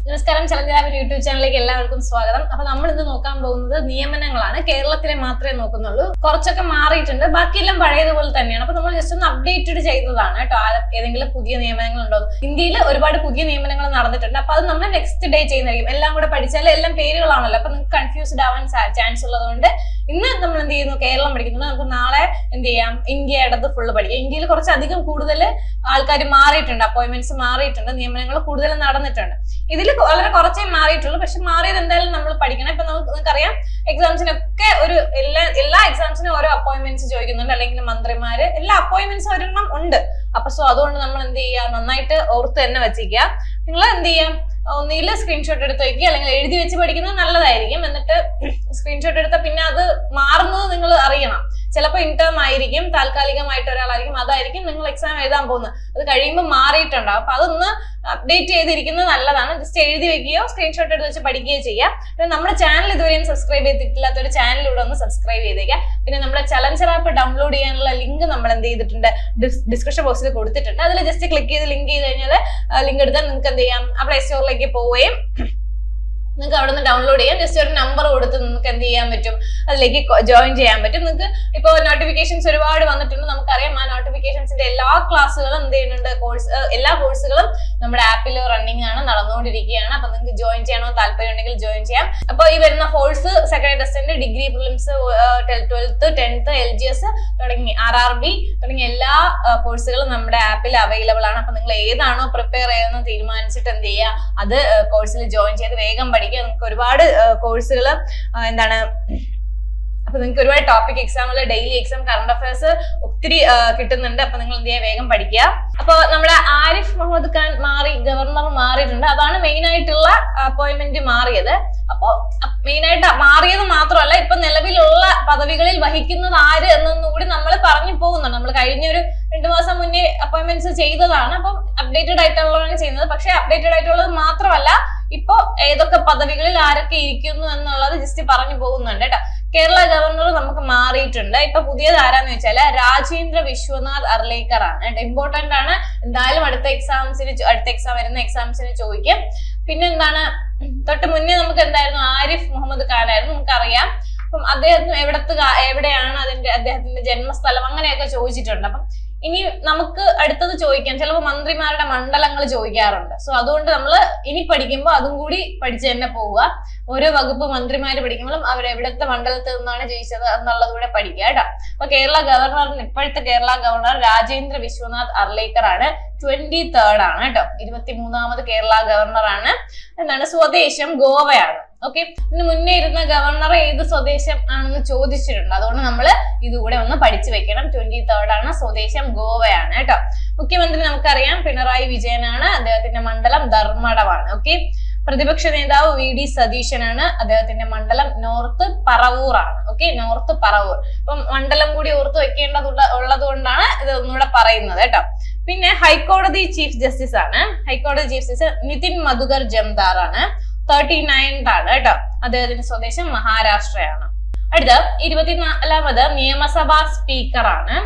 നമസ്കാരം, challenge YouTube ചാനലിലേക്ക് എല്ലാവർക്കും സ്വാഗതം. അപ്പൊ നമ്മൾ ഇന്ന് നോക്കാൻ പോകുന്നത് നിയമനങ്ങളാണ്. കേരളത്തിലെ മാത്രമേ നോക്കുന്നുള്ളൂ. കുറച്ചൊക്കെ മാറിയിട്ടുണ്ട്, ബാക്കിയെല്ലാം പഴയതുപോലെ തന്നെയാണ്. അപ്പൊ നമ്മൾ ജസ്റ്റ് ഒന്ന് അപ്ഡേറ്റഡ് ചെയ്തതാണ് കേട്ടോ. ഏതെങ്കിലും പുതിയ നിയമനങ്ങൾ ഉണ്ടോ? ഇന്ത്യയിൽ ഒരുപാട് പുതിയ നിയമനങ്ങൾ നടന്നിട്ടുണ്ട്. അപ്പൊ അത് നമ്മൾ നെക്സ്റ്റ് ഡേ ചെയ്യുന്നതായിരിക്കും. എല്ലാം കൂടെ പഠിച്ചാൽ എല്ലാം പേരുകളാണല്ലോ, അപ്പൊ നിങ്ങൾക്ക് കൺഫ്യൂസ്ഡ് ആവാൻ ചാൻസ് ഉള്ളതുകൊണ്ട് ഇന്ന് നമ്മൾ എന്ത് ചെയ്യുന്നു, കേരളം പഠിക്കുന്നുണ്ട്. നമുക്ക് നാളെ എന്ത് ചെയ്യാം, ഇന്ത്യയുടേത് ഫുള്ള് പഠിക്കാം. ഇന്ത്യയിൽ കുറച്ചധികം കൂടുതൽ ആൾക്കാർ മാറിയിട്ടുണ്ട്, അപ്പോയിന്റ്മെന്റ്സ് മാറിയിട്ടുണ്ട്, നിയമനങ്ങൾ കൂടുതൽ നടന്നിട്ടുണ്ട്. ഇതിൽ വളരെ കുറച്ചേ മാറിയിട്ടുള്ളൂ, പക്ഷെ മാറിയത് എന്തായാലും നമ്മൾ പഠിക്കണം. ഇപ്പൊ നിങ്ങൾക്കറിയാം, എക്സാംസിനൊക്കെ എല്ലാ എക്സാംസിനും ഓരോ അപ്പോയിന്റ്മെന്റ്സ് ചോദിക്കുന്നുണ്ട്, അല്ലെങ്കിൽ മന്ത്രിമാര് എല്ലാ അപ്പോയിന്റ്മെന്റ്സും ഒരെണ്ണം ഉണ്ട്. അപ്പൊ അതുകൊണ്ട് നമ്മൾ എന്ത് ചെയ്യുക, നന്നായിട്ട് ഓർത്ത് തന്നെ വെച്ചിരിക്കുക. നിങ്ങൾ എന്ത് ചെയ്യാം, ഒന്നില് സ്ക്രീൻഷോട്ട് എടുത്ത് വയ്ക്കുക, അല്ലെങ്കിൽ എഴുതി വെച്ച് പഠിക്കുന്നത് നല്ലതായിരിക്കും. എന്നിട്ട് സ്ക്രീൻഷോട്ട് എടുത്താൽ പിന്നെ അത് മാറുന്നത് നിങ്ങൾ അറിയണം. ചിലപ്പോൾ ഇന്റേം ആയിരിക്കും, താൽക്കാലികമായിട്ട് ഒരാളായിരിക്കും, അതായിരിക്കും നിങ്ങൾ എക്സാം എഴുതാൻ പോകുന്നത്. അത് കഴിയുമ്പോൾ മാറിയിട്ടുണ്ടാവും. അപ്പൊ അതൊന്ന് അപ്ഡേറ്റ് ചെയ്തിരിക്കുന്നത് നല്ലതാണ്. ജസ്റ്റ് എഴുതി വെക്കുകയോ സ്ക്രീൻഷോട്ട് എടുത്ത് വെച്ച് പഠിക്കുകയോ ചെയ്യാം. പിന്നെ നമ്മുടെ ചാനൽ ഇതുവരെയും സബ്സ്ക്രൈബ് ചെയ്തിട്ടില്ലാത്തൊരു ചാനലിലൂടെ ഒന്ന് സബ്സ്ക്രൈബ് ചെയ്തേക്കാം. പിന്നെ നമ്മുടെ ചലഞ്ചർ ആപ്പ് ഡൗൺലോഡ് ചെയ്യാനുള്ള ലിങ്ക് നമ്മൾ എന്ത് ചെയ്തിട്ടുണ്ട്, ഡിസ്ക്രിപ്ഷൻ ബോക്സിൽ കൊടുത്തിട്ടുണ്ട്. അതിൽ ജസ്റ്റ് ക്ലിക്ക് ചെയ്ത് ലിങ്ക് ചെയ്ത് കഴിഞ്ഞാൽ ലിങ്ക് എടുത്താൽ നിങ്ങൾക്ക് എന്ത് ചെയ്യാം, ആ പ്ലേ സ്റ്റോറിലേക്ക് പോവുകയും നിങ്ങൾക്ക് അവിടെ നിന്ന് ഡൗൺലോഡ് ചെയ്യാം. ജസ്റ്റ് ഒരു നമ്പർ കൊടുത്ത് നിങ്ങൾക്ക് എന്ത് ചെയ്യാൻ പറ്റും, അതിലേക്ക് ജോയിൻ ചെയ്യാൻ പറ്റും. നിങ്ങൾക്ക് ഇപ്പോൾ നോട്ടിഫിക്കേഷൻസ് ഒരുപാട് വന്നിട്ടുണ്ട്, നമുക്കറിയാം. ആ നോട്ടിഫിക്കേഷൻസിന്റെ എല്ലാ ക്ലാസ്സുകളും എന്ത് ചെയ്യുന്നുണ്ട്, എല്ലാ കോഴ്സുകളും നമ്മുടെ ആപ്പിൽ റണ്ണിങ് ആണ്, നടന്നുകൊണ്ടിരിക്കുകയാണ്. അപ്പൊ നിങ്ങൾക്ക് ജോയിൻ ചെയ്യണോ താല്പര്യം ഉണ്ടെങ്കിൽ ജോയിൻ ചെയ്യാം. അപ്പോൾ ഈ വരുന്ന course second test, degree prelims, 12th 10th LGS തുടങ്ങി RRB തുടങ്ങിയ എല്ലാ കോഴ്സുകളും നമ്മുടെ ആപ്പിൽ അവൈലബിൾ ആണ്. അപ്പൊ നിങ്ങൾ ഏതാണോ പ്രിപ്പയർ ചെയ്യുന്നത് തീരുമാനിച്ചിട്ട് എന്ത് ചെയ്യുക, അത് കോഴ്സിൽ ജോയിൻ ചെയ്ത് വേഗം പഠിക്കുക. നിങ്ങൾക്ക് ഒരുപാട് കോഴ്സുകൾ അപ്പൊ നിങ്ങൾക്ക് ഒരുപാട് ടോപ്പിക് എക്സാമുകൾ, ഡെയിലി എക്സാം, കറണ്ട് അഫയേഴ്സ് ഒത്തിരി കിട്ടുന്നുണ്ട്. അപ്പൊ നിങ്ങൾ എന്ത് ചെയ്യുക, വേഗം പഠിക്കുക. അപ്പൊ നമ്മുടെ ആരിഫ് മുഹമ്മദ് ഖാൻ ഗവർണർ മാറിയിട്ടുണ്ട്. അതാണ് മെയിൻ ആയിട്ടുള്ള അപ്പോയിന്റ്മെന്റ് മാറിയത്. അപ്പോ മെയിൻ ആയിട്ട് മാറിയത് മാത്രമല്ല, ഇപ്പൊ നിലവിലുള്ള പദവികളിൽ വഹിക്കുന്നത് ആര് എന്നൊന്നും കൂടി നമ്മൾ പറഞ്ഞു പോകുന്നുണ്ട്. നമ്മൾ കഴിഞ്ഞ ഒരു 2 മാസം മുന്നേ അപ്പോയിന്റ്മെന്റ്സ് ചെയ്തതാണ്. അപ്പം അപ്ഡേറ്റഡ് ആയിട്ടുള്ളതാണ് ചെയ്യുന്നത്. പക്ഷെ അപ്ഡേറ്റഡ് ആയിട്ടുള്ളത് മാത്രമല്ല, ഇപ്പൊ ഏതൊക്കെ പദവികളിൽ ആരൊക്കെ ഇരിക്കുന്നു എന്നുള്ളത് ജസ്റ്റ് പറഞ്ഞു പോകുന്നുണ്ട് കേട്ടോ. കേരള ഗവർണർ നമുക്ക് മാറിയിട്ടുണ്ട്. ഇപ്പൊ പുതിയത് ആരാന്ന് വെച്ചാല് രാജേന്ദ്ര വിശ്വനാഥ് അർലേക്കർ ആണ്. ഇമ്പോർട്ടന്റ് ആണ്, എന്തായാലും അടുത്ത എക്സാം വരുന്ന എക്സാംസിന് ചോദിക്കും. പിന്നെ എന്താണ്, തൊട്ട് മുന്നേ നമുക്ക് എന്തായിരുന്നു, ആരിഫ് മുഹമ്മദ് ഖാൻ ആയിരുന്നു, നമുക്കറിയാം. അപ്പം അദ്ദേഹത്തിന് എവിടെയാണ് അദ്ദേഹത്തിന്റെ ജന്മസ്ഥലം അങ്ങനെയൊക്കെ ചോദിച്ചിട്ടുണ്ട്. അപ്പം ഇനി നമുക്ക് അടുത്തത് ചോദിക്കാം, ചിലപ്പോൾ മന്ത്രിമാരുടെ മണ്ഡലങ്ങൾ ചോദിക്കാറുണ്ട്. സോ അതുകൊണ്ട് നമ്മൾ ഇനി പഠിക്കുമ്പോൾ അതും കൂടി പഠിച്ചു തന്നെ പോവുക. ഓരോ വകുപ്പ് മന്ത്രിമാര് പഠിക്കുമ്പോഴും അവരെവിടത്തെ മണ്ഡലത്തിൽ നിന്നാണ് ജയിച്ചത് എന്നുള്ളത് കൂടെ പഠിക്കുക കേട്ടോ. അപ്പൊ ഇപ്പോഴത്തെ കേരള ഗവർണർ രാജേന്ദ്ര വിശ്വനാഥ് അർലേക്കർ ആണ്. 23rd ആണ് കേട്ടോ, 23ാമത് കേരള ഗവർണർ ആണ്. എന്താണ്, സ്വദേശം ഗോവയാണ്. ഓക്കെ, ഇതിന് മുന്നേ ഇരുന്ന ഗവർണർ ഏത് സ്വദേശം ആണെന്ന് ചോദിച്ചിട്ടുണ്ട്. അതുകൊണ്ട് നമ്മൾ ഇതുകൂടെ ഒന്ന് പഠിച്ചു വെക്കണം. 23rd ആണ്, സ്വദേശം ഗോവയാണ് കേട്ടോ. മുഖ്യമന്ത്രി നമുക്കറിയാം പിണറായി വിജയനാണ്. അദ്ദേഹത്തിന്റെ മണ്ഡലം ധർമ്മടമാണ്. ഓക്കെ, പ്രതിപക്ഷ നേതാവ് VD സതീശനാണ്. അദ്ദേഹത്തിന്റെ മണ്ഡലം നോർത്ത് പറവൂർ ആണ്. Okay, north Paravur. അപ്പം മണ്ഡലം കൂടി ഓർത്ത് വെക്കേണ്ടതുള്ളത് കൊണ്ടാണ് ഇത് ഒന്നുകൂടെ പറയുന്നത് കേട്ടോ. പിന്നെ ഹൈക്കോടതി ചീഫ് ജസ്റ്റിസ് ആണ്. ഹൈക്കോടതി ചീഫ് ജസ്റ്റിസ് നിതിൻ മധുകർ ജംദാർ ആണ്. 39th ആണ് കേട്ടോ. അദ്ദേഹത്തിന്റെ സ്വദേശം മഹാരാഷ്ട്രയാണ്. അടുത്ത 24ാമത് നിയമസഭാ സ്പീക്കർ ആണ്.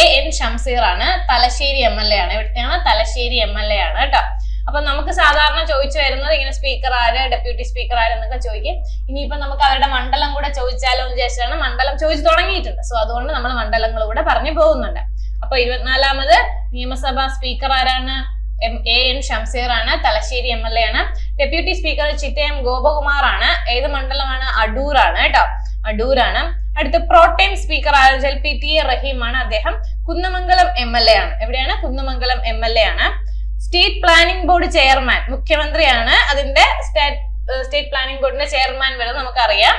AN ഷംസീർ ആണ്. തലശ്ശേരി MLA ആണ്. ഇവിടുത്തെയാണ്, തലശ്ശേരി MLA ആണ് കേട്ടോ. അപ്പൊ നമുക്ക് സാധാരണ ചോദിച്ചു വരുന്നത് ഇങ്ങനെ സ്പീക്കർ ആര്, ഡെപ്യൂട്ടി സ്പീക്കർ ആര് എന്നൊക്കെ ചോദിക്കും. ഇനിയിപ്പോ നമുക്ക് അവരുടെ മണ്ഡലം കൂടെ ചോദിച്ചാലോ എന്ന് വിചാരിച്ചാണ്. മണ്ഡലം ചോദിച്ചു തുടങ്ങിയിട്ടുണ്ട്. സോ അതുകൊണ്ട് നമ്മൾ മണ്ഡലങ്ങൾ കൂടെ പറഞ്ഞു പോകുന്നുണ്ട്. അപ്പൊ 24ാമത് നിയമസഭാ സ്പീക്കർ ആരാണ്? AN ഷംസീർ ആണ്. തലശ്ശേരി MLA ആണ്. ഡെപ്യൂട്ടി സ്പീക്കർ ചിറ്റയം ഗോപകുമാർ ആണ്. ഏത് മണ്ഡലമാണ്? അടൂർ ആണ് കേട്ടോ, അടൂരാണ്. അടുത്ത പ്രോട്ടൈം സ്പീക്കർ ആരാ? PTA റഹീം ആണ്. അദ്ദേഹം കുന്നമംഗലം MLA ആണ്. എവിടെയാണ്? കുന്നമംഗലം MLA ആണ്. സ്റ്റേറ്റ് പ്ലാനിംഗ് ബോർഡ് ചെയർമാൻ മുഖ്യമന്ത്രിയാണ്. അതിന്റെ സ്റ്റേറ്റ് പ്ലാനിംഗ് ബോർഡിന്റെ ചെയർമാൻ വരുന്നത് നമുക്കറിയാം.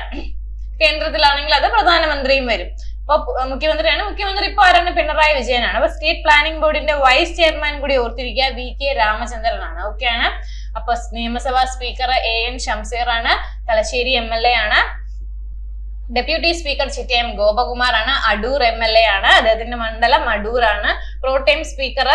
കേന്ദ്രത്തിലാണെങ്കിൽ അത് പ്രധാനമന്ത്രിയും വരും. അപ്പൊ മുഖ്യമന്ത്രിയാണ്. മുഖ്യമന്ത്രി ഇപ്പൊ ആരാണ്? പിണറായി വിജയനാണ്. അപ്പൊ സ്റ്റേറ്റ് പ്ലാനിംഗ് ബോർഡിന്റെ വൈസ് ചെയർമാൻ കൂടി ഓർത്തിരിക്കുക, VK രാമചന്ദ്രൻ ആണ്. ഓക്കെ ആണ്. അപ്പൊ നിയമസഭാ സ്പീക്കർ AN ഷംസീർ ആണ്. തലശ്ശേരി MLA ആണ്. ഡെപ്യൂട്ടി സ്പീക്കർ ചിറ്റയം ഗോപകുമാർ ആണ്. അടൂർ MLA ആണ്. അദ്ദേഹത്തിന്റെ മണ്ഡലം അടൂരാണ്. പ്രോടൈം സ്പീക്കർ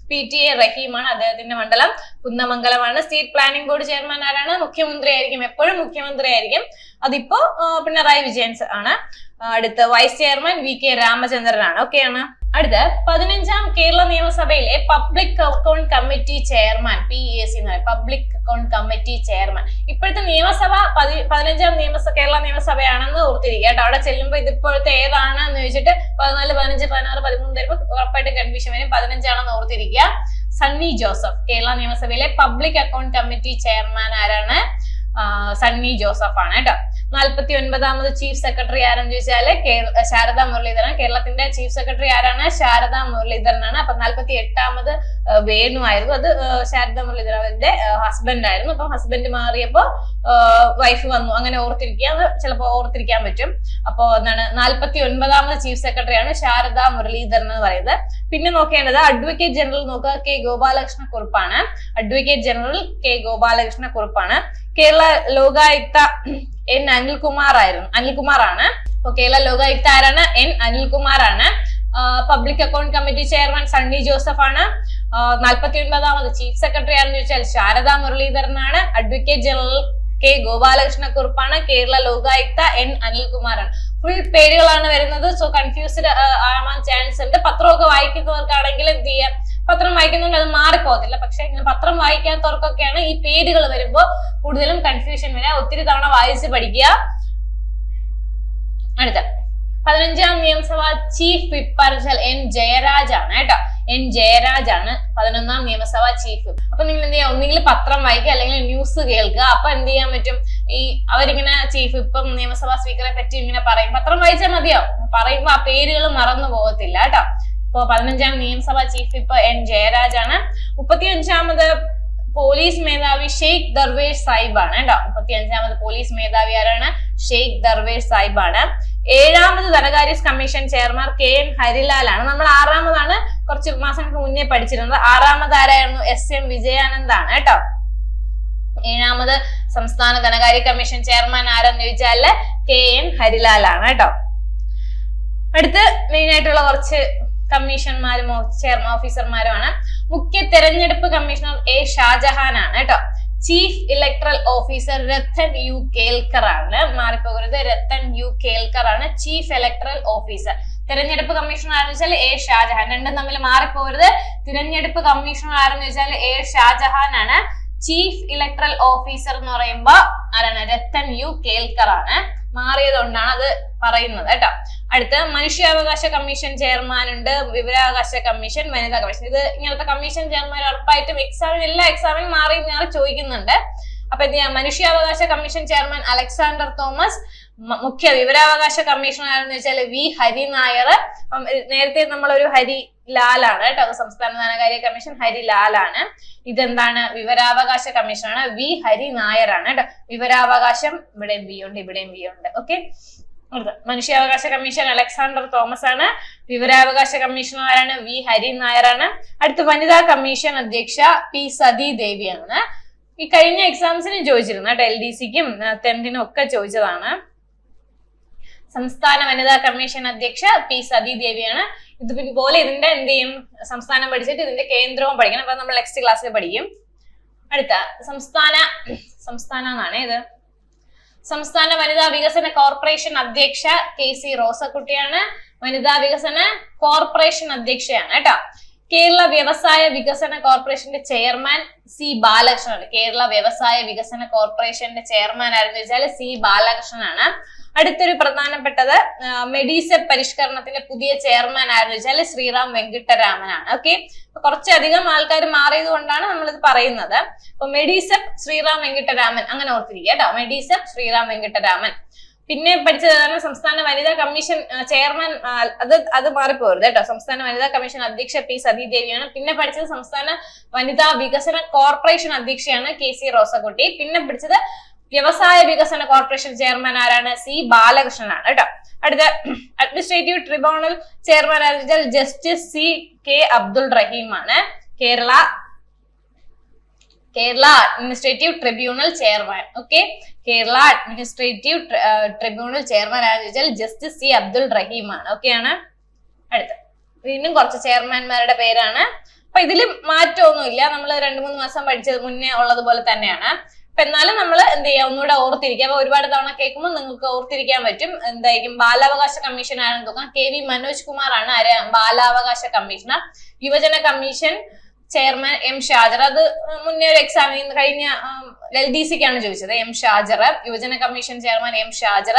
PTA റഹീം ആണ്. അദ്ദേഹത്തിന്റെ മണ്ഡലം കുന്നമംഗലമാണ്. സ്റ്റേറ്റ് പ്ലാനിംഗ് ബോർഡ് ചെയർമാൻ ആരാണ്? മുഖ്യമന്ത്രി ആയിരിക്കും, എപ്പോഴും മുഖ്യമന്ത്രി ആയിരിക്കും. അതിപ്പോ പിണറായി വിജയൻ ആണ്. അടുത്ത വൈസ് ചെയർമാൻ VK രാമചന്ദ്രനാണ്. ഓക്കെയാണ്. അടുത്ത 15ാം കേരള നിയമസഭയിലെ public account committee chairman PAC എന്ന് പറയും. Public account committee chairman. ഇപ്പോഴത്തെ നിയമസഭ 15ാം കേരള നിയമസഭയാണെന്ന് ഓർത്തിരിക്കുക കേട്ടോ. അവിടെ ചെല്ലുമ്പോൾ ഇതിപ്പോഴത്തെ ഏതാണ് എന്ന് ചോദിച്ചിട്ട് 14, 15, 16, 13 വരുമ്പോൾ ഉറപ്പായിട്ട് കൺഫ്യൂഷൻ വരും. 15ആണെന്ന് ഓർത്തിരിക്കുക. സണ്ണി ജോസഫ്. കേരള നിയമസഭയിലെ പബ്ലിക് അക്കൗണ്ട് കമ്മിറ്റി ചെയർമാൻ ആരാണ്? സണ്ണി ജോസഫ് ആണ് കേട്ടോ. 49ാമത് ചീഫ് സെക്രട്ടറി ആരെന്ന് ചോദിച്ചാല് ശാരദാ മുരളീധരൻ. കേരളത്തിന്റെ ചീഫ് സെക്രട്ടറി ആരാണ്? ശാരദാ മുരളീധരനാണ്. അപ്പൊ 48ാമത് വേണു ആയിരുന്നു. അത് ശാരദാ മുരളീധരന്റെ ഹസ്ബൻഡ് ആയിരുന്നു. അപ്പൊ ഹസ്ബൻഡ് മാറിയപ്പോ വൈഫ് വന്നു. അങ്ങനെ ഓർത്തിരിക്കുക, ചിലപ്പോ ഓർത്തിരിക്കാൻ പറ്റും. അപ്പോ എന്താണ് 49ാമത് ചീഫ് സെക്രട്ടറിയാണ് ശാരദാ മുരളീധരൻ എന്ന് പറയുന്നത്. പിന്നെ നോക്കേണ്ടത് അഡ്വക്കേറ്റ് ജനറൽ നോക്കുക, K ഗോപാലകൃഷ്ണ കുറുപ്പാണ്. അഡ്വക്കേറ്റ് ജനറൽ K ഗോപാലകൃഷ്ണ കുറുപ്പാണ്. കേരള ലോകായുക്ത N അനിൽകുമാർ ആണ്. അപ്പൊ കേരള ലോകായുക്ത ആരാണ്? N അനിൽകുമാർ ആണ്. Public account committee chairman Sunny Joseph ആണ്. 49ാമത് ചീഫ് സെക്രട്ടറി ആണെന്ന് ചോദിച്ചാൽ ശാരദാ മുരളീധരനാണ്. അഡ്വക്കേറ്റ് ജനറൽ K ഗോപാലകൃഷ്ണ കുറുപ്പാണ്. കേരള ലോകായുക്ത N അനിൽകുമാർ ആണ്. ഫുൾ പേരുകളാണ് വരുന്നത്. സോ കൺഫ്യൂസ്ഡ് ആവാൻ ചാൻസ് ഉണ്ട്. പത്രമൊക്കെ വായിക്കുന്നവർക്കാണെങ്കിൽ എന്ത് ചെയ്യാം, പത്രം വായിക്കുന്നുണ്ട്, അത് മാറിപ്പോകത്തില്ല. പക്ഷെ ഇങ്ങനെ പത്രം വായിക്കാത്തവർക്കൊക്കെയാണ് ഈ പേരുകൾ വരുമ്പോ കൂടുതലും കൺഫ്യൂഷൻ വരിക. ഒത്തിരി തവണ വായിച്ച് പഠിക്കുക. അടുത്ത 15ാം നിയമസഭ ചീഫ് വിപ്പ് N ജയരാജ് ആണ് കേട്ടോ. N ജയരാജ് ആണ് 11ാം നിയമസഭ ചീഫ് വിപ്പ്. അപ്പൊ നിങ്ങൾ എന്ത് ചെയ്യുക, ഒന്നെങ്കിൽ പത്രം വായിക്കുക അല്ലെങ്കിൽ ന്യൂസ് കേൾക്കുക. അപ്പൊ എന്ത് ചെയ്യാൻ പറ്റും, ഈ അവരിങ്ങനെ ചീഫ് വിപ്പും നിയമസഭാ സ്പീക്കറെ പറ്റി ഇങ്ങനെ പറയും. പത്രം വായിച്ചാൽ മതിയോ? പറയുമ്പോ ആ പേരുകൾ മറന്നു പോകത്തില്ല കേട്ടോ. അപ്പൊ 15ാം നിയമസഭ ചീഫ് വിപ്പ് N ജയരാജ് ആണ്. 35ാമത് പോലീസ് മേധാവി ഷെയ്ഖ് ദർവേഷ് സാഹിബ് ആണ് കേട്ടോ. 35ാമത് പോലീസ് മേധാവി ആരാണ്? ഷെയ്ഖ് ദർവേഷ് സാഹിബ് ആണ്. 7ാമത് ധനകാര്യ കമ്മീഷൻ ചെയർമാൻ KN ഹരിലാൽ ആണ്. നമ്മൾ 6ാമതാണ് കുറച്ച് മാസങ്ങൾക്ക് മുന്നേ പഠിച്ചിരുന്നത്. 6ാമത് ആരായിരുന്നു? SM വിജയാനന്ദ് ആണ് കേട്ടോ. 7ാമത് സംസ്ഥാന ധനകാര്യ കമ്മീഷൻ ചെയർമാൻ ആരെന്ന് ചോദിച്ചാല് KN ഹരിലാൽ ആണ് കേട്ടോ. അടുത്ത് മെയിൻ ആയിട്ടുള്ള കുറച്ച് കമ്മീഷന്മാരും ഓഫീസർമാരുമാണ്. മുഖ്യ തെരഞ്ഞെടുപ്പ് കമ്മീഷണർ A ഷാജഹാൻ ആണ് കേട്ടോ. Chief electoral officer Rathan U Kelkar ആണ്. മാറിപ്പോകരുത്, രത്തൻ U കേൽക്കർ ആണ് ചീഫ് ഇലക്ട്രൽ ഓഫീസർ. തിരഞ്ഞെടുപ്പ് കമ്മീഷണർ ആരെന്ന് വെച്ചാൽ A ഷാജഹാൻ. രണ്ടും തമ്മിൽ മാറിപ്പോകരുത്. തിരഞ്ഞെടുപ്പ് കമ്മീഷണർ ആരെന്ന് വെച്ചാൽ A ഷാജഹാൻ ആണ്. ചീഫ് ഇലക്ട്രൽ ഓഫീസർ എന്ന് പറയുമ്പോ ആരാണ്? രത്തൻ U കേൽക്കർ ആണ്. മാറിയതുകൊണ്ടാണ് അത് പറയുന്നത് കേട്ടോ. അടുത്ത് മനുഷ്യാവകാശ കമ്മീഷൻ ചെയർമാൻ ഉണ്ട്, വിവരാവകാശ കമ്മീഷൻ, വനിതാ കമ്മീഷൻ. ഇത് ഇങ്ങനത്തെ കമ്മീഷൻ ചെയർമാൻ ഉറപ്പായിട്ടും എല്ലാ എക്സാമിനും മാറി ചോദിക്കുന്നുണ്ട്. അപ്പൊ എന്ത് ചെയ്യാം, മനുഷ്യാവകാശ കമ്മീഷൻ ചെയർമാൻ അലക്സാണ്ടർ തോമസ്. മുഖ്യ വിവരാവകാശ കമ്മീഷണർ ആണെന്ന് വെച്ചാൽ V ഹരിനായർ. നേരത്തെ നമ്മളൊരു ഹരിലാലാണ് കേട്ടോ. സംസ്ഥാന ധനകാര്യ കമ്മീഷൻ ഹരിലാലാണ്. ഇതെന്താണ്? വിവരാവകാശ കമ്മീഷനാണ്. V ഹരിനായർ ആണ് കേട്ടോ. വിവരാവകാശം ഇവിടെയും V ഉണ്ട്, ഇവിടെയും V ഉണ്ട്. ഓക്കെ. മനുഷ്യാവകാശ കമ്മീഷൻ അലക്സാണ്ടർ തോമസ് ആണ്. വിവരാവകാശ കമ്മീഷണർ ആരാണ്? V ഹരിനായർ ആണ്. അടുത്ത വനിതാ കമ്മീഷൻ അധ്യക്ഷ P സതി ദേവിയാണ്. ഈ കഴിഞ്ഞ എക്സാംസിന് ചോദിച്ചിരുന്നു കേട്ടോ. LDCക്കും 10നും ഒക്കെ ചോദിച്ചതാണ്. സംസ്ഥാന വനിതാ കമ്മീഷൻ അധ്യക്ഷ P സതി ദേവിയാണ്. ഇതുപോലെ ഇതിന്റെ എന്ത് ചെയ്യും, സംസ്ഥാനം പഠിച്ചിട്ട് ഇതിന്റെ കേന്ദ്രവും പഠിക്കണം. അപ്പൊ നമ്മൾ നെക്സ്റ്റ് ക്ലാസ്സിൽ പഠിക്കും. അടുത്ത സംസ്ഥാന എന്നാണ് ഇത്. സംസ്ഥാന വനിതാ വികസന കോർപ്പറേഷൻ അധ്യക്ഷ KC റോസക്കുട്ടിയാണ്. വനിതാ വികസന കോർപ്പറേഷൻ അധ്യക്ഷയാണ് കേട്ടോ. കേരള വ്യവസായ വികസന കോർപ്പറേഷന്റെ ചെയർമാൻ C ബാലകൃഷ്ണൻ. കേരള വ്യവസായ വികസന കോർപ്പറേഷന്റെ ചെയർമാൻ ആരെന്ന് വെച്ചാൽ C ബാലകൃഷ്ണനാണ്. അടുത്തൊരു പ്രധാനപ്പെട്ടത് മെഡിസെപ് പരിഷ്കരണത്തിന്റെ പുതിയ ചെയർമാൻ ആരെന്ന് വെച്ചാൽ ശ്രീറാം വെങ്കിട്ടരാമനാണ്. ഓക്കെ. കുറച്ചധികം ആൾക്കാർ മാറിയത് കൊണ്ടാണ് നമ്മളിത് പറയുന്നത്. അപ്പൊ മെഡിസെപ് ശ്രീറാം വെങ്കിട്ടരാമൻ അങ്ങനെ ഓർത്തിരിക്കുക കേട്ടോ. മെഡിസെപ് ശ്രീറാം വെങ്കിട്ടരാമൻ. പിന്നെ പഠിച്ചതാണ് സംസ്ഥാന വനിതാ കമ്മീഷൻ ചെയർമാൻ. അത് മാറിപ്പോരുത് കേട്ടോ. സംസ്ഥാന വനിതാ കമ്മീഷൻ അധ്യക്ഷ P സതി ദേവിയാണ്. പിന്നെ പഠിച്ചത് സംസ്ഥാന വനിതാ വികസന കോർപ്പറേഷൻ അധ്യക്ഷയാണ് KC റോസക്കുട്ടി. പിന്നെ പഠിച്ചത് വ്യവസായ വികസന കോർപ്പറേഷൻ ചെയർമാൻ ആരാണ്? C ബാലകൃഷ്ണനാണ് കേട്ടോ. അടുത്ത അഡ്മിനിസ്ട്രേറ്റീവ് ട്രിബ്യൂണൽ ചെയർമാൻ ആരാണ്? ജസ്റ്റിസ് CK അബ്ദുൾ റഹീം ആണ്. Kerala administrative tribunal chairman. Okay. Kerala administrative tribunal chairman ആണെന്ന് വെച്ചാൽ ജസ്റ്റിസ് C അബ്ദുൾ റഹീം ആണ്. ഓക്കെയാണ്. അടുത്ത വീണ്ടും കുറച്ച് ചെയർമാൻമാരുടെ പേരാണ്. അപ്പൊ ഇതിൽ മാറ്റമൊന്നുമില്ല. നമ്മൾ 2-3 മാസം പഠിച്ചത് മുന്നേ ഉള്ളതുപോലെ തന്നെയാണ്. അപ്പൊ എന്നാലും നമ്മൾ എന്ത് ചെയ്യാം, ഒന്നുകൂടെ ഓർത്തിരിക്കുക. അപ്പൊ ഒരുപാട് തവണ കേൾക്കുമ്പോൾ നിങ്ങൾക്ക് ഓർത്തിരിക്കാൻ പറ്റും. എന്തായിരിക്കും? ബാലാവകാശ കമ്മീഷൻ ആണെന്ന് നോക്കാം. KV മനോജ് കുമാർ ആണ് ആര്? ബാലാവകാശ കമ്മീഷണർ. യുവജന കമ്മീഷൻ ചെയർമാൻ M ഷാജർ. അത് മുന്നേ ഒരു എക്സാമിന് കഴിഞ്ഞ LDCക്കാണ് ചോദിച്ചത്. M ഷാജർ. യുവജന കമ്മീഷൻ ചെയർമാൻ M ഷാജർ.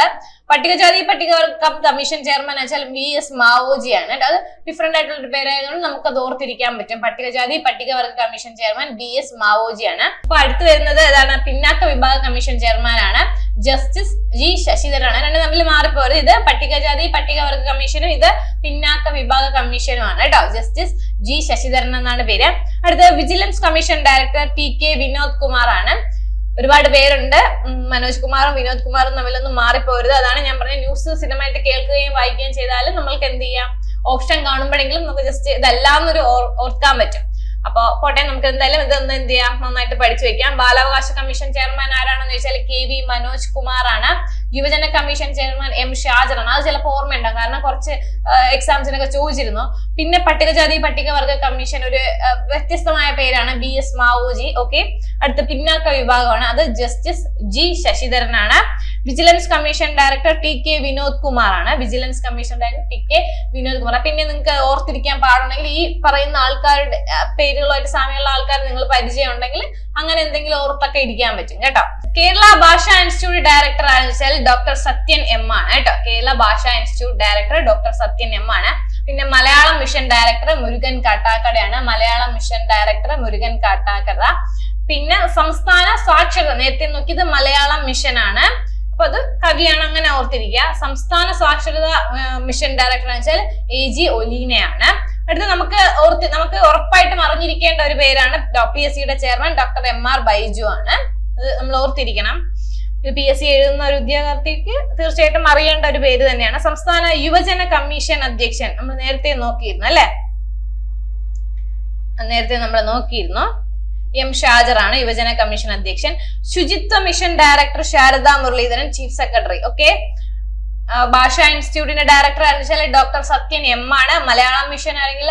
പട്ടികജാതി പട്ടികവർഗ കമ്മീഷൻ ചെയർമാൻ വെച്ചാൽ VS മാവോജി ആണ്. അത് ഡിഫറെന്റ് ആയിട്ടുള്ള ഒരു പേരായതുകൊണ്ട് നമുക്ക് അത് ഓർത്തിരിക്കാൻ പറ്റും. പട്ടികജാതി പട്ടികവർഗ കമ്മീഷൻ ചെയർമാൻ VS മാവോജി ആണ്. അപ്പൊ അടുത്ത് വരുന്നത് ഏതാണ്? പിന്നാക്ക വിഭാഗ കമ്മീഷൻ ചെയർമാൻ ആണ് ജസ്റ്റിസ് G ശശിധരൻ ആണ്. രണ്ട് തമ്മിൽ മാറിപ്പോയത്. ഇത് പട്ടികജാതി പട്ടികവർഗ കമ്മീഷനും ഇത് പിന്നാക്ക വിഭാഗ കമ്മീഷനുമാണ് കേട്ടോ. ജസ്റ്റിസ് G ശശിധരൻ എന്നാണ് പേര്. അടുത്ത vigilance commission director PK Vinod Kumar ആണ്. ഒരുപാട് പേരുണ്ട്. മനോജ് കുമാറും വിനോദ് കുമാറും തമ്മിലൊന്നും മാറിപ്പോരുത്. അതാണ് ഞാൻ പറഞ്ഞ ന്യൂസ് സ്ഥിരമായിട്ട് കേൾക്കുകയും വായിക്കുകയും ചെയ്താലും നമ്മൾക്ക് എന്ത് ചെയ്യാം, ഓപ്ഷൻ കാണുമ്പോഴെങ്കിലും നമുക്ക് ജസ്റ്റ് ഇതെല്ലാം ഒരു ഓർക്കാൻ പറ്റും. അപ്പൊ പോട്ടെ, നമുക്ക് എന്തായാലും ഇതൊന്ന് എന്ത് ചെയ്യാം, നന്നായിട്ട് പഠിച്ചു വെക്കാം. ബാലാവകാശ കമ്മീഷൻ ചെയർമാൻ ആരാണെന്ന് ചോദിച്ചാൽ KV മനോജ് കുമാർ ആണ്. യുവജന കമ്മീഷൻ ചെയർമാൻ M ഷാജർ ആണ്. അത് ചിലപ്പോൾ ഓർമ്മയുണ്ടാവും, കാരണം കുറച്ച് എക്സാംസിനൊക്കെ ചോദിച്ചിരുന്നു. പിന്നെ പട്ടികജാതി പട്ടികവർഗ കമ്മീഷൻ ഒരു വ്യത്യസ്തമായ പേരാണ് BS മാവോജി. ഓക്കെ, അടുത്ത പിന്നാക്ക വിഭാഗമാണ്, അത് ജസ്റ്റിസ് G ശശിധരൻ ആണ്. Vigilance commission director TK Vinod Kumar ആണ്. Vigilance commission director TK Vinod Kumar. പിന്നെ നിങ്ങൾക്ക് ഓർത്തിരിക്കാൻ പാടുണ്ടെങ്കിൽ ഈ പറയുന്ന ആൾക്കാരുടെ പേരുകളായിട്ട് സാമ്യമുള്ള ആൾക്കാർ നിങ്ങൾ പരിചയം ഉണ്ടെങ്കിൽ അങ്ങനെ എന്തെങ്കിലും ഓർത്തൊക്കെ ഇരിക്കാൻ പറ്റും കേട്ടോ. കേരള ഭാഷാ ഇൻസ്റ്റിറ്റ്യൂട്ട് ഡയറക്ടർ ആണെന്ന് വെച്ചാൽ ഡോക്ടർ സത്യൻ M ആണ് കേട്ടോ. Kerala Bhasha institute director doctor Sathyan M ആണ്. പിന്നെ മലയാളം മിഷൻ ഡയറക്ടർ മുരുകൻ കാട്ടാക്കടയാണ്. Malayalam mission director Murugan Kattakada. പിന്നെ സംസ്ഥാന സാക്ഷരത, നേരത്തെ നോക്കിയത് മലയാളം മിഷൻ ആണ്, അപ്പൊ അത് കവിയാണ്, അങ്ങനെ ഓർത്തിരിക്കുക. സംസ്ഥാന സാക്ഷരത മിഷൻ ഡയറക്ടർ എന്ന് വെച്ചാൽ AG ഒലീനയാണ്. അടുത്ത് നമുക്ക് ഉറപ്പായിട്ടും അറിഞ്ഞിരിക്കേണ്ട ഒരു പേരാണ് PSCയുടെ ചെയർമാൻ ഡോക്ടർ MR ബൈജു ആണ്. അത് നമ്മൾ ഓർത്തിരിക്കണം. PSC എഴുതുന്ന ഒരു ഉദ്യോഗാർത്ഥിക്ക് തീർച്ചയായിട്ടും അറിയേണ്ട ഒരു പേര് തന്നെയാണ്. സംസ്ഥാന യുവജന കമ്മീഷൻ അധ്യക്ഷൻ നമ്മൾ നേരത്തെ നോക്കിയിരുന്നു അല്ലെ, M ഷാജർ ആണ് യുവജന കമ്മീഷൻ അധ്യക്ഷൻ. ശുചിത്വ mission director Sharada Muraleedharan chief secretary. Okay, ഭാഷാ ഇൻസ്റ്റിറ്റ്യൂട്ടിന്റെ ഡയറക്ടർ ആണെന്ന് ഡോക്ടർ സത്യൻ M ആണ്. മലയാളം മിഷൻ ആണെങ്കിൽ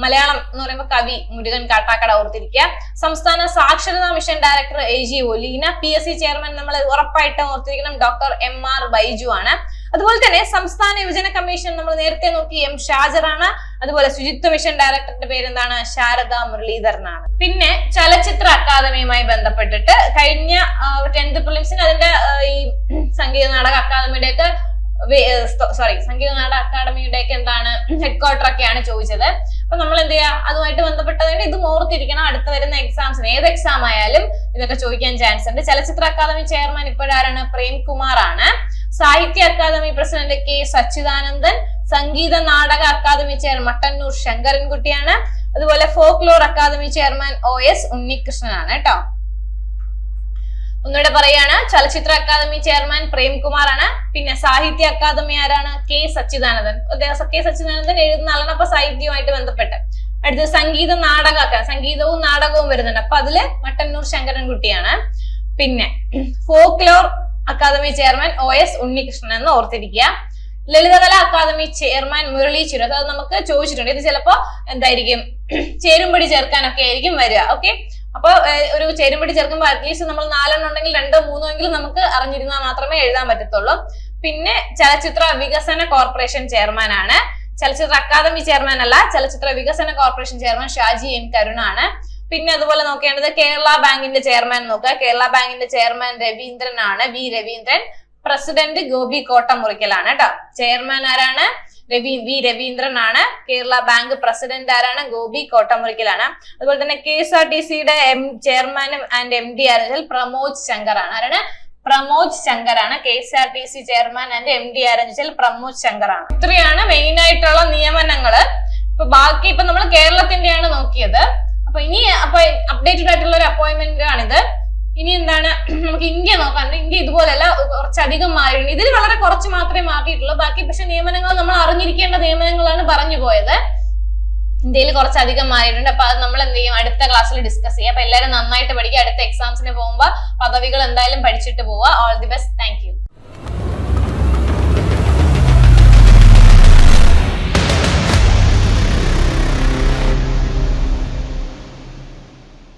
മലയാളം എന്ന് പറയുമ്പോൾ കവി മുരുകൻ കാട്ടാക്കട ഓർത്തിരിക്കുക. സംസ്ഥാന സാക്ഷരതാ mission director AG Oleena. PSC chairman നമ്മൾ ഉറപ്പായിട്ടും ഓർത്തിരിക്കണം ഡോക്ടർ MR ബൈജു ആണ്. അതുപോലെ തന്നെ സംസ്ഥാന യുവജന കമ്മീഷൻ നമ്മൾ നേരത്തെ നോക്കി M ഷാജർ ആണ്. അതുപോലെ ശുചിത്വ മിഷൻ ഡയറക്ടറുടെ പേര് എന്താണ്? ശാരദാ മുരളീധരനാണ്. പിന്നെ ചലച്ചിത്ര അക്കാദമിയുമായി ബന്ധപ്പെട്ടിട്ട് കഴിഞ്ഞ 10th പ്രിലിംസിന് അതിന്റെ ഈ സംഗീത നാടക അക്കാദമിയുടെ സംഗീത നാടക അക്കാദമിയുടെ ഒക്കെ എന്താണ് ഹെഡ്ക്വാർട്ടർ ഒക്കെയാണ് ചോദിച്ചത്. അപ്പൊ നമ്മൾ എന്ത് ചെയ്യാ, അതുമായിട്ട് ബന്ധപ്പെട്ടതുകൊണ്ട് ഇത് ഓർത്തിരിക്കണം. അടുത്ത വരുന്ന എക്സാംസിന് ഏത് എക്സാം ആയാലും ഇതൊക്കെ ചോദിക്കാൻ ചാൻസ് ഉണ്ട്. ചലച്ചിത്ര അക്കാദമി ചെയർമാൻ ഇപ്പോഴാരാണ്? പ്രേംകുമാർ ആണ്. സാഹിത്യ academy president K Sachidanandan. Sangeetha Nataka academy chairman Mattannur ശങ്കരൻകുട്ടിയാണ്. അതുപോലെ ഫോക്ലോർ അക്കാദമി ചെയർമാൻ OS ഉണ്ണികൃഷ്ണനാണ് കേട്ടോ. ഒന്നുകൂടെ പറയാണ്, ചലച്ചിത്ര അക്കാദമി ചെയർമാൻ പ്രേംകുമാർ ആണ്. പിന്നെ സാഹിത്യ അക്കാദമി ആരാണ്? K സച്ചിദാനന്ദൻ. K സച്ചിദാനന്ദൻ എഴുതുന്ന ആളാണ്, അപ്പൊ സാഹിത്യവുമായിട്ട് ബന്ധപ്പെട്ട്. അടുത്തത് സംഗീത നാടക, സംഗീതവും നാടകവും വരുന്നുണ്ട്, അപ്പൊ അതില് മട്ടന്നൂർ ശങ്കരൻകുട്ടിയാണ്. പിന്നെ folklore academy chairman OS Unnikrishnan എന്ന് ഓർത്തിരിക്കുക. Lalithakala academy chairman Murali Churath. അത് നമുക്ക് ചോദിച്ചിട്ടുണ്ട്. ഇത് ചിലപ്പോ എന്തായിരിക്കും, ചേരുംപടി ചേർക്കാനൊക്കെ ആയിരിക്കും വരിക. ഓക്കെ, അപ്പൊ ഒരു ചേരുംപടി ചേർക്കുമ്പോൾ അറ്റ്ലീസ്റ്റ് നമ്മൾ 4 ഉണ്ടെങ്കിൽ 2 3 എങ്കിലും നമുക്ക് അറിഞ്ഞിരുന്നാൽ മാത്രമേ എഴുതാൻ പറ്റത്തുള്ളൂ. പിന്നെ ചലച്ചിത്ര വികസന കോർപ്പറേഷൻ ചെയർമാൻ ആണ്. ചലച്ചിത്ര അക്കാദമി ചെയർമാൻ അല്ല, ചലച്ചിത്ര വികസന corporation chairman Shaji N Karun ആണ്. പിന്നെ അതുപോലെ നോക്കേണ്ടത് കേരള ബാങ്കിന്റെ ചെയർമാൻ നോക്കുക. കേരള ബാങ്കിന്റെ ചെയർമാൻ രവീന്ദ്രൻ ആണ്, V രവീന്ദ്രൻ. പ്രസിഡന്റ് ഗോപി കോട്ടമുറിക്കലാണ് കേട്ടോ. ചെയർമാൻ ആരാണ്? V രവീന്ദ്രൻ ആണ്. കേരള ബാങ്ക് പ്രസിഡന്റ് ആരാണ്? ഗോപി കോട്ടമുറിക്കലാണ്. അതുപോലെ തന്നെ KSRTCയുടെ ചെയർമാനും ആൻഡ് MD ആരെന്ന് പ്രമോദ് ശങ്കർ ആണ്. ആരാണ്? പ്രമോദ് ശങ്കർ ആണ്. KSRTC ചെയർമാൻ ആൻഡ് MD ആരെന്ന് വെച്ചാൽ പ്രമോദ് ശങ്കർ ആണ്. ഇത്രയാണ് മെയിൻ ആയിട്ടുള്ള നിയമനങ്ങള്. ബാക്കി ഇപ്പൊ നമ്മൾ കേരളത്തിന്റെയാണ് നോക്കിയത്. അപ്പൊ അപ്ഡേറ്റഡ് ആയിട്ടുള്ള ഒരു അപ്പോയിന്റ്മെന്റ് ആണിത്. ഇനി എന്താണ്, നമുക്ക് ഇന്ത്യ നോക്കാനുണ്ട്. ഇന്ത്യ ഇതുപോലെയല്ല, കുറച്ചധികം മാറിയിട്ടുണ്ട്. ഇതിൽ വളരെ കുറച്ച് മാത്രമേ മാറിയിട്ടുള്ളൂ. ബാക്കി പക്ഷെ നിയമനങ്ങൾ നമ്മൾ അറിഞ്ഞിരിക്കേണ്ട നിയമനങ്ങളാണ് പറഞ്ഞു പോയത്. ഇന്ത്യയിൽ കുറച്ചധികം മാറിയിട്ടുണ്ട്. അപ്പൊ അത് നമ്മൾ എന്ത് ചെയ്യും, അടുത്ത ക്ലാസ്സിൽ ഡിസ്കസ് ചെയ്യാം. അപ്പൊ എല്ലാവരും നന്നായിട്ട് പഠിക്കുക. അടുത്ത എക്സാംസിന് പോകുമ്പോൾ പദവികൾ എന്തായാലും പഠിച്ചിട്ട് പോവുക. All the best. Thank you.